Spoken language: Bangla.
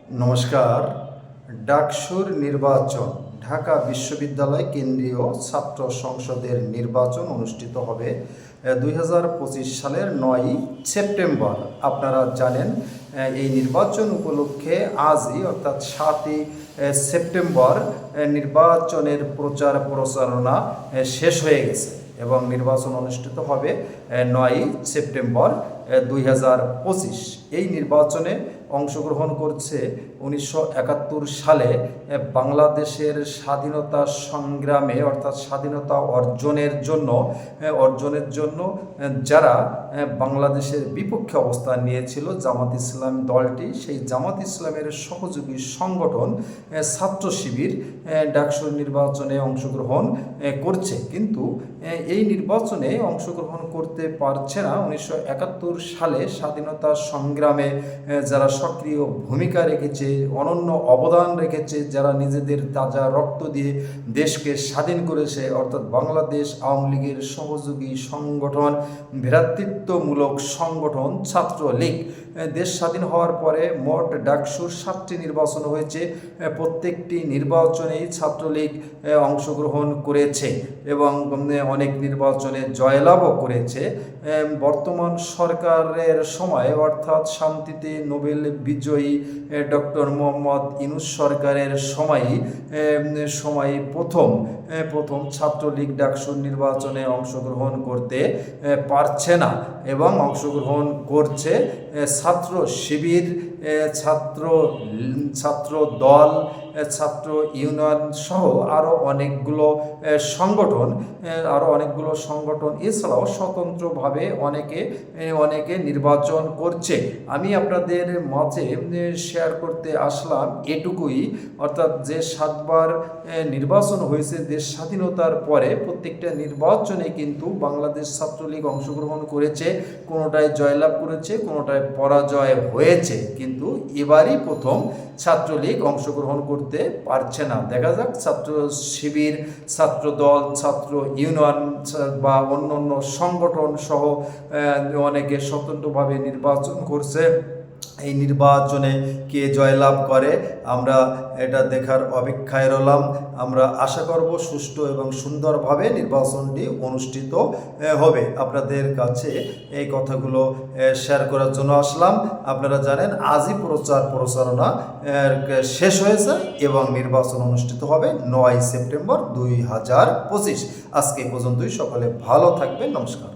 নমস্কার। ডাকসুর নির্বাচন, ঢাকা বিশ্ববিদ্যালয় কেন্দ্রীয় ছাত্র সংসদের নির্বাচন অনুষ্ঠিত হবে 2025 সালের 9 সেপ্টেম্বর। আপনারা জানেন এই নির্বাচন উপলক্ষে আজই অর্থাৎ 7 সেপ্টেম্বর নির্বাচনের প্রচার প্রচারণা শেষ হয়ে গেছে এবং নির্বাচন অনুষ্ঠিত হবে 9 সেপ্টেম্বর 2025। এই নির্বাচনে অংশগ্রহণ করছে 1971 সালে বাংলাদেশের স্বাধীনতা সংগ্রামে অর্থাৎ স্বাধীনতা অর্জনের জন্য যারা বাংলাদেশের বিপক্ষে অবস্থান নিয়েছিল জামাত ইসলাম দলটি, সেই জামাত ইসলামের সহযোগী সংগঠন ছাত্র শিবির ডাকসুর নির্বাচনে অংশগ্রহণ করছে, কিন্তু এই নির্বাচনে অংশগ্রহণ করতে পারছে না। 1971 সালে স্বাধীনতা সংগ্রামে যারা সক্রিয় ভূমিকা রেখেছে, অনন্য অবদান রেখেছে, যারা নিজেদের তাজা রক্ত দিয়ে দেশকে স্বাধীন করেছে, অর্থাৎ বাংলাদেশ আওয়ামী লীগের সহযোগী সংগঠন, ভ্রাতৃত্বমূলক সংগঠন ছাত্রলীগ। দেশ স্বাধীন হওয়ার পরে মোট ডাকসুর 7টি নির্বাচন হয়েছে। প্রত্যেকটি নির্বাচনেই ছাত্রলীগ অংশগ্রহণ করেছে এবং অনেক নির্বাচনে জয়লাভও করেছে। বর্তমান সরকারের সময় অর্থাৎ শান্তিতে নোবেল বিজয়ী ডক্টর মোহাম্মদ ইউনূস সরকারের সময় প্রথম ছাত্রলীগ ডাকসুর নির্বাচনে অংশগ্রহণ করতে পারছে না এবং অংশগ্রহণ করছে ছাত্র শিবির, ছাত্র দল, ছাত্র ইউনিয়ন সহ আরও অনেকগুলো সংগঠন এছাড়াও স্বতন্ত্রভাবে অনেকে নির্বাচন করছে। আমি আপনাদের মাঝে শেয়ার করতে আসলাম এটুকুই, অর্থাৎ যে 7বার নির্বাচন হয়েছে দেশ স্বাধীনতার পরে, প্রত্যেকটা নির্বাচনে কিন্তু বাংলাদেশ ছাত্রলীগ অংশগ্রহণ করেছে, কোনোটায় জয়লাভ করেছে, কোনোটায় পরাজয় হয়েছে, কিন্তু এবারই প্রথম ছাত্রলীগ অংশগ্রহণ করতে পারছে না। দেখা যাক ছাত্র শিবির, ছাত্র দল, ছাত্র ইউনিয়ন বা অন্য সংগঠন সহ অনেকে স্বতন্ত্রভাবে নির্বাচন করছে। এই নির্বাচনে কে জয়লাভ করে আমরা এটা দেখার অপেক্ষায় রইলাম। আমরা আশা করব সুষ্ঠু এবং সুন্দরভাবে নির্বাচনটি অনুষ্ঠিত হবে। আপনাদের কাছে এই কথাগুলো শেয়ার করার জন্য আসলাম। আপনারা জানেন আজই প্রচারণা শেষ হয়েছে এবং নির্বাচন অনুষ্ঠিত হবে 9 সেপ্টেম্বর 2025। আজকে পর্যন্তই। সকলে ভালো থাকবেন। নমস্কার।